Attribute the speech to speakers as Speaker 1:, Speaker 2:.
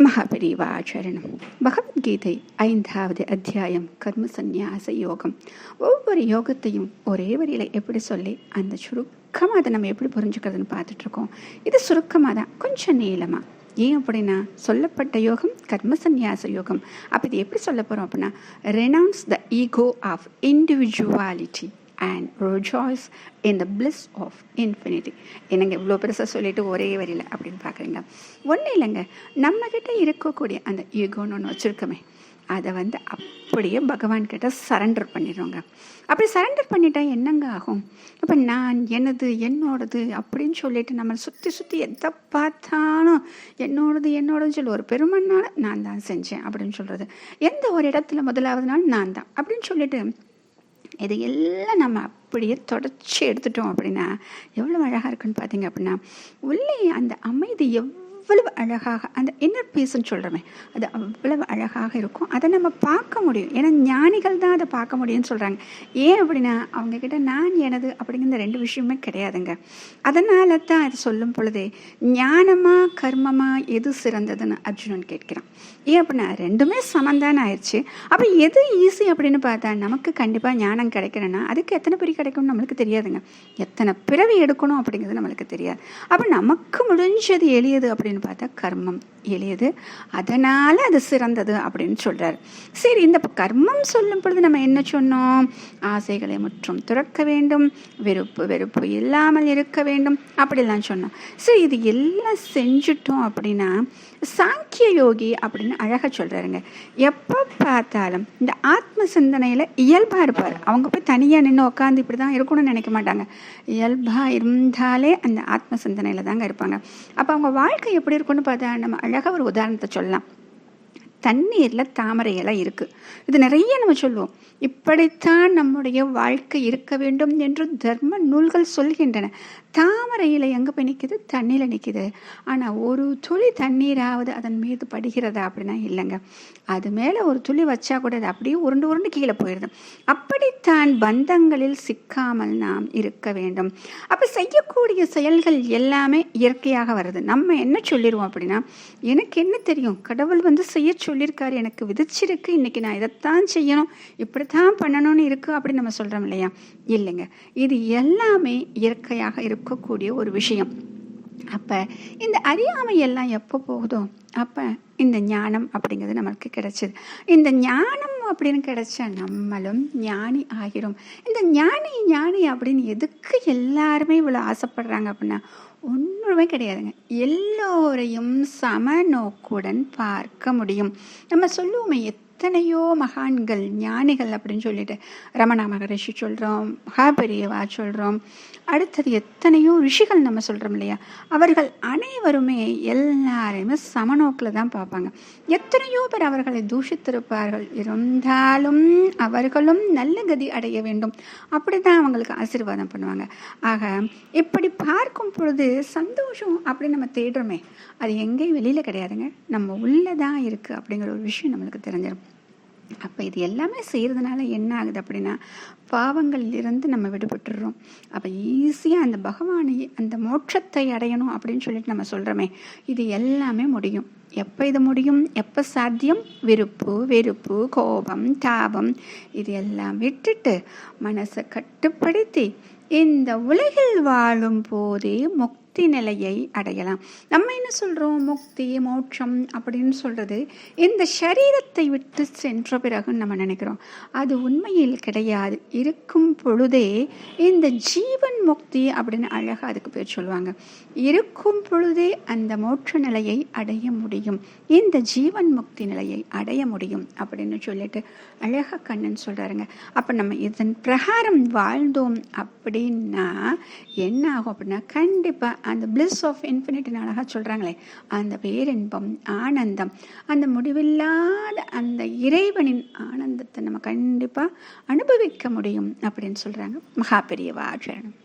Speaker 1: மகாபெரிவாச்சரணம். பகவத்கீதை 5வது அத்தியாயம் கர்ம சந்நியாச யோகம். ஒவ்வொரு யோகத்தையும் ஒரே வரியில் எப்படி சொல்லி அந்த சுருக்கமாக அதை நம்ம எப்படி புரிஞ்சுக்கிறதுன்னு பார்த்துட்ருக்கோம். இது சுருக்கமாக தான், கொஞ்சம் நீளமாக. ஏன் அப்படின்னா, சொல்லப்பட்ட யோகம் கர்ம சந்நியாச யோகம். அப்போ இது எப்படி சொல்ல போகிறோம் அப்படின்னா, renounce the ego of individuality and rejoice in the bliss of infinity. என்னங்க இவ்வளோ பெருசாக சொல்லிட்டு ஒரே வரியில் அப்படின்னு பார்க்குறீங்களா? ஒன்றும் இல்லைங்க, நம்மக்கிட்ட இருக்கக்கூடிய அந்த ஈகோன்னு ஒன்று வச்சுருக்கோமே, அதை அப்படியே பகவான்கிட்ட சரண்டர் பண்ணிடுறோங்க. அப்படி சரண்டர் பண்ணிட்டா என்னங்க ஆகும்? இப்போ நான் எனது என்னோடது அப்படின்னு சொல்லிட்டு நம்ம சுற்றி எதை பார்த்தாலும் என்னோடதுன்னு சொல்லி ஒரு பெருமனால நான் தான் செஞ்சேன் அப்படின்னு சொல்கிறது, எந்த ஒரு இடத்துல முதலாவது நாள் நான் தான் அப்படின்னு சொல்லிட்டு இது எல்லாம் நம்ம அப்படியே தொடச்சி எடுத்துட்டோம் அப்படின்னா எவ்வளோ அழகாக இருக்குன்னு பார்த்தீங்க அப்படின்னா, உள்ளே அந்த அமைதி எவ்வளவு அழகாக, அந்த இன்னர் பீஸ்ன்னு சொல்கிறோமே, அது அவ்வளவு அழகாக இருக்கும். அதை நம்ம பார்க்க முடியும். ஏன்னா ஞானிகள் தான் அதை பார்க்க முடியும்னு சொல்கிறாங்க. ஏன் அப்படின்னா, அவங்கக்கிட்ட நான் எனது அப்படிங்கிற ரெண்டு விஷயமே கிடையாதுங்க. அதனால தான் அது சொல்லும் பொழுதே ஞானமா கர்மமா எது சிறந்ததுன்னு அர்ஜுனன் கேட்கிறான். ஏன் அப்படின்னா, ரெண்டுமே சமந்தானே ஆயிடுச்சு. அப்போ எது ஈஸி அப்படின்னு பார்த்தா, நமக்கு கண்டிப்பாக ஞானம் கிடைக்கணும்னா அதுக்கு எத்தனை பிறவி கிடைக்கும்னு நம்மளுக்கு தெரியாதுங்க. எத்தனை பிறவி எடுக்கணும் அப்படிங்கிறது நம்மளுக்கு தெரியாது. அப்போ நமக்கு முடிஞ்சது எளியது அப்படின்னு பார்த்தா கர்மம் எளியது, அதனால அது சிறந்தது அப்படின்னு சொல்றாரு. சரி, இந்த கர்மம் சொல்லும் பொழுது நம்ம என்ன சொன்னோம்? ஆசைகளை முற்றும் துறக்க வேண்டும், வெறுப்பு இல்லாமல் இருக்க வேண்டும், அப்படிலாம் சொன்னோம். சரி, இது எல்லாம் செஞ்சுட்டோம் அப்படின்னா சாங்கிய யோகி அப்படின்னு அழகா சொல்றாருங்க. எப்போ பார்த்தாலும் இந்த ஆத்ம சிந்தனையில இயல்பா இருப்பார். அவங்க போய் தனியா நின்று உட்காந்து இப்படிதான் இருக்கணும்னு நினைக்க மாட்டாங்க. இயல்பா இருந்தாலே அந்த ஆத்ம சிந்தனையில தாங்க இருப்பாங்க. அப்ப அவங்க வாழ்க்கை எப்படி இருக்குன்னு பார்த்தா, நம்ம அழகா ஒரு உதாரணத்தை சொல்லலாம். தண்ணீரில் தாமரை இலை இருக்குது. இது நிறைய நம்ம சொல்லுவோம். இப்படித்தான் நம்முடைய வாழ்க்கை இருக்க வேண்டும் என்று தர்ம நூல்கள் சொல்கின்றன. தாமரை இலை எங்கே போய் நிற்கிது? தண்ணியில் நிற்கிது. ஆனால் ஒரு துளி தண்ணீராவது அதன் மீது படுகிறதா அப்படின்னா இல்லைங்க. அது மேலே ஒரு துளி வச்சா கூட அது அப்படியே உருண்டு கீழே போயிடுது. அப்படித்தான் பந்தங்களில் சிக்காமல் நாம் இருக்க வேண்டும். அப்போ செய்யக்கூடிய செயல்கள் எல்லாமே இயற்கையாக வருது. நம்ம என்ன சொல்லிடுவோம் அப்படின்னா, எனக்கு என்ன தெரியும், கடவுள் செய்ய சொல்லியிருக்காரு, எனக்கு விதிச்சிருக்கு, இன்னைக்கு நான் இதைத்தான் செய்யணும், இப்படித்தான் பண்ணணும்னு இருக்கு அப்படின்னு நம்ம சொல்றோம் இல்லையா? இல்லைங்க, இது எல்லாமே இயற்கையாக இருக்கக்கூடிய ஒரு விஷயம். அப்ப இந்த அறியாமை எல்லாம் எப்போ போகுதோ அப்ப இந்த ஞானம் அப்படிங்கிறது நமக்கு கிடைச்சது. இந்த ஞானம் அப்படின்னு கிடைச்சா நம்மளும் ஞானி ஆகிறோம். இந்த ஞானி அப்படின்னு எதுக்கு எல்லாருமே இவ்வளவு ஆசைப்படுறாங்க அப்படின்னா, ஒன்றுமே கிடையாதுங்க. எல்லோரையும் சமநோக்குடன் பார்க்க முடியும். நம்ம சொல்லுவோமே, எத்தனையோ மகான்கள் ஞானிகள் அப்படின்னு சொல்லிட்டு ரமணா மகரிஷி சொல்கிறோம், மகாபெரியவா சொல்கிறோம், அடுத்தது எத்தனையோ ரிஷிகள் நம்ம சொல்கிறோம் இல்லையா? அவர்கள் அனைவருமே எல்லாரையுமே சமநோக்கில் தான் பார்ப்பாங்க. எத்தனையோ பேர் அவர்களை தூஷித்திருப்பார்கள், இருந்தாலும் அவர்களும் நல்ல கதி அடைய வேண்டும் அப்படி தான் அவங்களுக்கு ஆசீர்வாதம் பண்ணுவாங்க. ஆக இப்படி பார்க்கும் பொழுது சந்தோஷம் அப்படின்னு நம்ம தேடுறோமே, அது எங்கேயும் வெளியில் கிடையாதுங்க, நம்ம உள்ளே தான் இருக்குது அப்படிங்கிற ஒரு விஷயம் நம்மளுக்கு தெரிஞ்சிடும். அப்போ இது எல்லாமே செய்கிறதுனால என்ன ஆகுது அப்படின்னா, பாவங்களில் இருந்து நம்ம விடுபட்டுடுறோம். அப்போ ஈஸியாக அந்த பகவானை, அந்த மோட்சத்தை அடையணும் அப்படின்னு சொல்லிட்டு நம்ம சொல்கிறோமே, இது எல்லாமே முடியும். எப்போ இது முடியும், எப்போ சாத்தியம்? வெறுப்பு, கோபம், தாபம் இது எல்லாம் விட்டுட்டு மனசை கட்டுப்படுத்தி இந்த உலகில் வாழும் போதே முக்தி நிலையை அடையலாம். நம்ம என்ன சொல்றோம்? முக்தி, மோட்சம் அப்படின்னு சொல்றது இந்த சரீரத்தை விட்டு சென்ற பிறகு நம்ம நினைக்கிறோம். அது உண்மையில் கிடையாது. இருக்கும் பொழுதே இந்த ஜீவன் முக்தி அப்படின்னு அழகா அதுக்கு பேர் சொல்லுவாங்க. இருக்கும் பொழுதே அந்த மோட்ச நிலையை அடைய முடியும், இந்த ஜீவன் முக்தி நிலையை அடைய முடியும் அப்படின்னு சொல்லிட்டு அழகா கண்ணன் சொல்றாருங்க. அப்ப நம்ம இதன் பிரகாரம் வாழ்ந்தோம் அப்படின்னா என்ன ஆகும் அப்படின்னா, கண்டிப்பா அந்த பிளிஸ் ஆஃப் இன்ஃபினிட்டின்னு அழகாக சொல்கிறாங்களே, அந்த பேரின்பம், ஆனந்தம், அந்த முடிவில்லாத அந்த இறைவனின் ஆனந்தத்தை நம்ம கண்டிப்பாக அனுபவிக்க முடியும் அப்படின்னு சொல்கிறாங்க மகாபெரியவா. ஆச்சரணம்.